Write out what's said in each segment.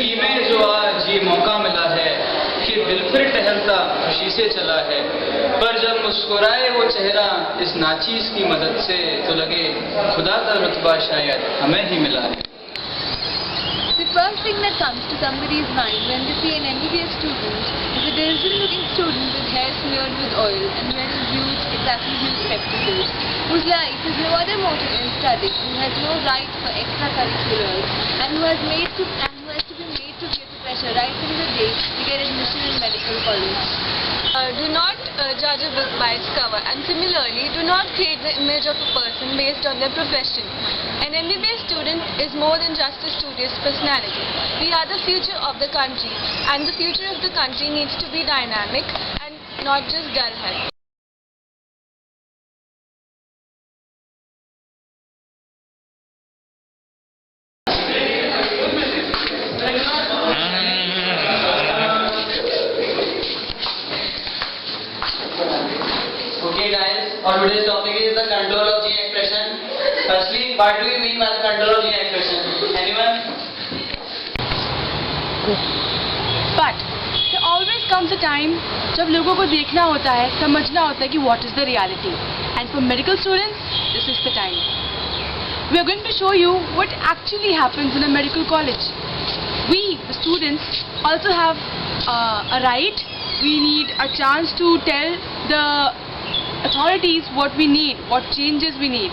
जिंदगी में जो आज ये मौका मिला है कि दिल फिर टहलता खुशी से चला है, पर जब मुस्कुराए वो चेहरा इस नाचीज की मदद से तो लगे खुदा का रुतबा शायद हमें ही मिला है। The first thing that comes to somebody's mind when they see an MBBS student is a decent-looking student with hair smeared with oil and wearing exactly huge spectacles, whose life has no other motive than study, who has no right for extracurriculars, and who has to be made to bear the pressure right from the day to get admission in medical college. Do not judge a book by its cover, and similarly, do not create the image of a person based on their profession. An MBBS student is more than just a studious personality. We are the future of the country, and the future of the country needs to be dynamic and not just dull-headed. Okay guys, our today's topic is the control of gene expression. Firstly, what do you mean by the control of gene expression? Anyone? But there always comes a time जब लोगों को देखना होता है, समझना होता है कि what is the reality. And for medical students, this is the time. We are going to show you what actually happens in a medical college. We, the students, also have a right. We need a chance to tell the authorities what we need, what changes we need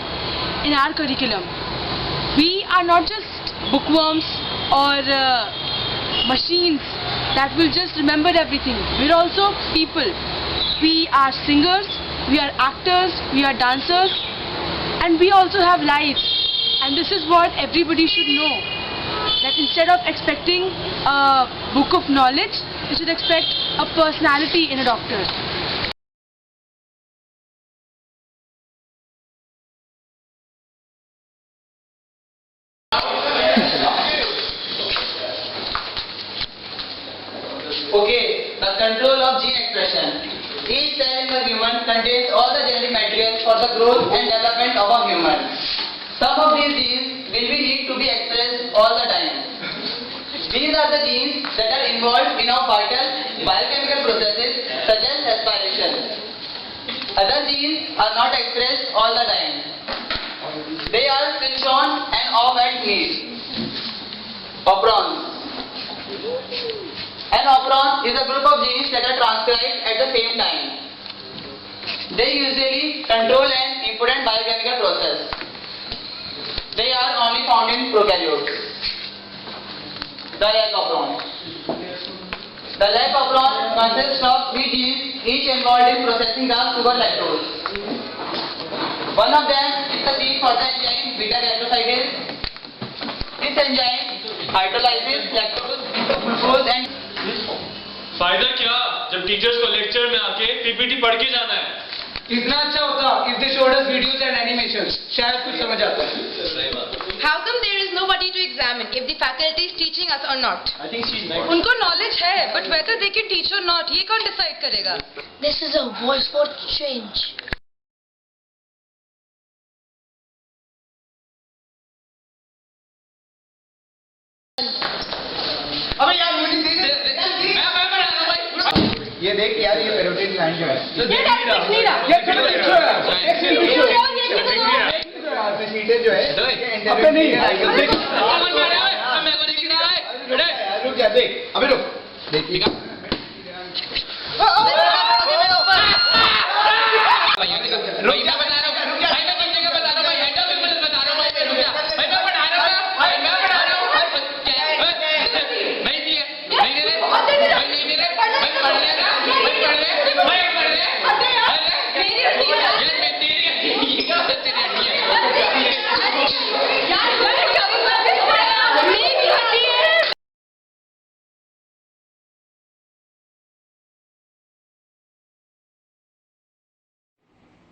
in our curriculum. We are not just bookworms or machines that will just remember everything. We're also people. We are singers, we are actors, we are dancers, and we also have lives. And this is what everybody should know. That instead of expecting a book of knowledge, you should expect a personality in a doctor. Okay, the control of gene expression. Each cell in the human contains all the genetic material for the growth and development of a human. Some of these genes will be need to be expressed all the time. These are the genes that are involved in our vital biochemical processes such as respiration. Other genes are not expressed all the time. They are switched on and off at need. Operons. An operon is a group of genes that are transcribed at the same time. They usually control an important biochemical process. They are only found in prokaryotes. The lag operon. The lag operon consists of 3 genes, each involved in processing the sugar lactose. One of them is the gene for the enzyme beta-galactosidase. This enzyme hydrolyzes lactose into glucose and फायदा क्या जब teachers को lecture में आके PPT पढ़ के जाना है। इतना अच्छा होता if they showed us videos and animations, शायद कुछ समझ आता। How come there is nobody to examine if the faculty is teaching us or not? I think she's right. उनको knowledge है, but whether they can teach or not, ये कौन decide करेगा? This is a voice for change. अबे यार मुझे दे दे। मैं बना रहा हूँ भाई। ये देख यार ये पेरोटिड ग्लैंड जो है। ये छोटा टिश्यू है। एक सीटें जो है। अबे नहीं। देख। मैं को दिख रहा है। रुक जा देख। अबे रुक। देख।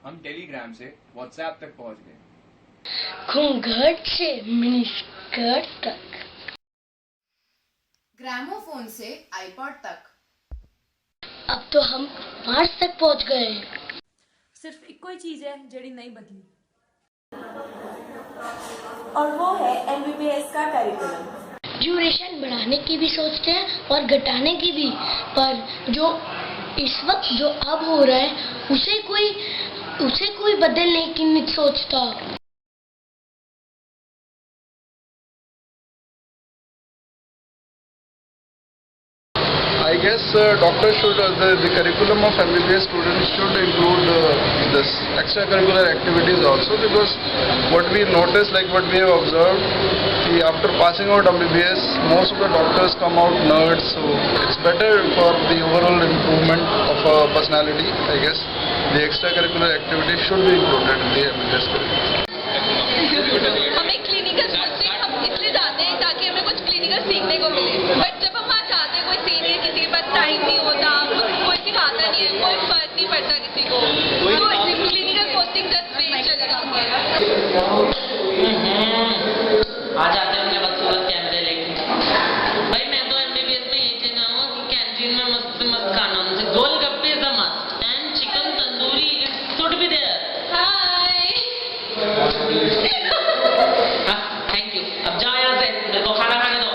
हम टेलीग्राम से व्हाट्सएप तक पहुंच गए। घूंघट से मिनी स्कर्ट तक, ग्रामोफोन से आईपॉड तक। अब तो हम मार्स तक पहुंच गए। सिर्फ एक कोई चीज है जड़ी नहीं बदली, और वो है MBBS का करिकुलम। ड्यूरेशन बढ़ा बढ़ाने की भी सोचते हैं और घटाने की भी, पर जो इस वक्त जो अब हो रहा है उसे कोई बदलने की नहीं सोचता। I guess doctors should, the curriculum of MBBS students should include this extracurricular activities also, because what we notice, like what we have observed, after passing out MBBS, most of the doctors come out nerds, so it's better for the overall improvement of a personality. I guess the extracurricular activities should be included in the MBBS curriculum. हमें clinical coaching हम इसलिए जाते हैं ताकि हमें कुछ clinical सीखने को मिले, बट जब हम वहाँ जाते हैं कोई सीनियर किसी के पास टाइम नहीं होता, कोई सिखाता नहीं है, कोई फर्क नहीं पड़ता किसी को, तो क्लिनिकल कोचिंग जस्ट वेस्ट चले जाते हैं। आ जाते हैं अपने बदसूरत कैमरे लेके। भाई मैं तो MBBS में ये चीज हूँ कि कैंटीन में मस्त से मस्त खाना होना चाहिए। Golgappe is a must and chicken tandoori it should be there. Thank you. अब जाओ यहाँ से, मेरे को खाना खाने दो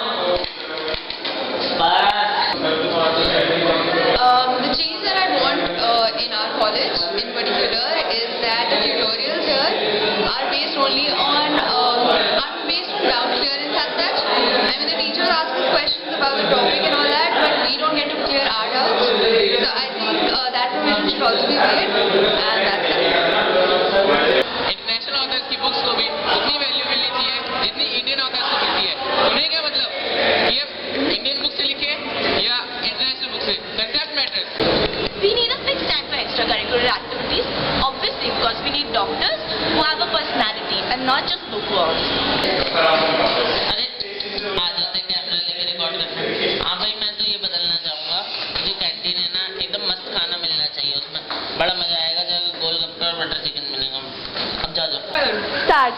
बस। The change that I want in our college in particular is that the tutorials here are based only on doubt clearance as such. I mean, the teachers ask us questions about the topic and all that, but we don't get to clear our doubts. So I think that provision should also be made, and that's it. International authors की books को भी उतनी value मिलनी चाहिए जितनी Indian authors को मिलती है। उन्हें क्या मतलब कि अब इंडियन बुक से लिखे या इंटरनेशनल बुक से, that matters. We need a fixed time for extracurricular activities, obviously, because we need doctors who have a personality and not just bookworms. अरे आ जाते कैमरा लेके रिकॉर्ड करने। हाँ भाई मैं तो ये बदलना चाहूँगा, जो कैंटीन है ना एकदम मस्त खाना मिलना चाहिए, उसमें बड़ा मजा आएगा जब गोलगप्पे और बटर चिकन मिलेगा। अब जा दो। Start.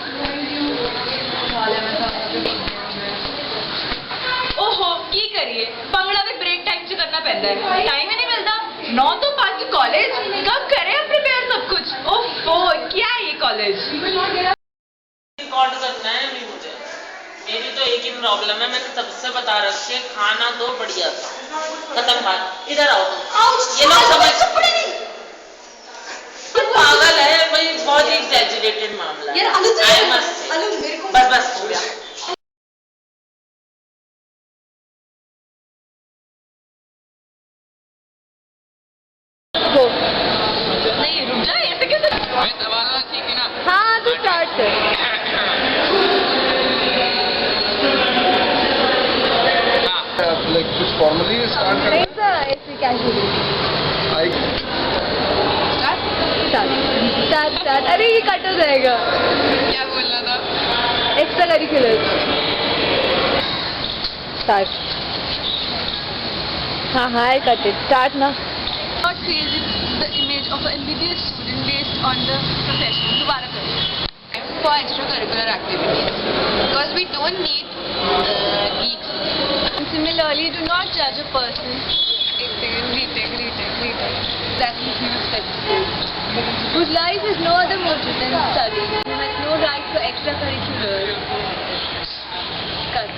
ओहो की करिए, पंगड़ा भी ब्रेक टाइम से करना पैदा है, टाइम ही नहीं मिलता। 9 to 5 कॉलेज, कब करें हम प्रिपेयर सब कुछ। ओफो क्या है ये कॉलेज। रिकॉर्ड करना है अभी मुझे। मेरी तो एक ही प्रॉब्लम है, मैंने सबसे बता रखी है, खाना तो बढ़िया था, खत्म बात। इधर आओ तुम। ये लोग समझ पागल है भाई, बहुत ही एग्जैजरेटेड मामला है। बस बस हो गया। नहीं रुक जा, ऐसे कैसे। मैं सवाल सीखी ना। हाँ तो स्टार्ट कर। Like कुछ formally start करना नहीं सर, ऐसे कैजुअली। स्टार्ट। अरे ये कट हो जाएगा। क्या बोलना था? Extra curricular. स्टार्ट। हाँ आई कट इट। स्टार्ट ना। Not created the image of an MBBS student based on the profession. दोबारा करें। For extracurricular activities, because we don't need geeks. And similarly, do not judge a person. Retake. That includes spectacles. Whose life has no other motive than study, who has no right for extracurriculars. Cut.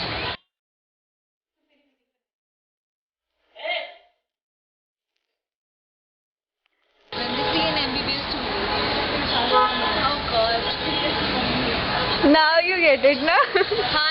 When they see an MBBS student. Oh God. Now you get it, na? हाँ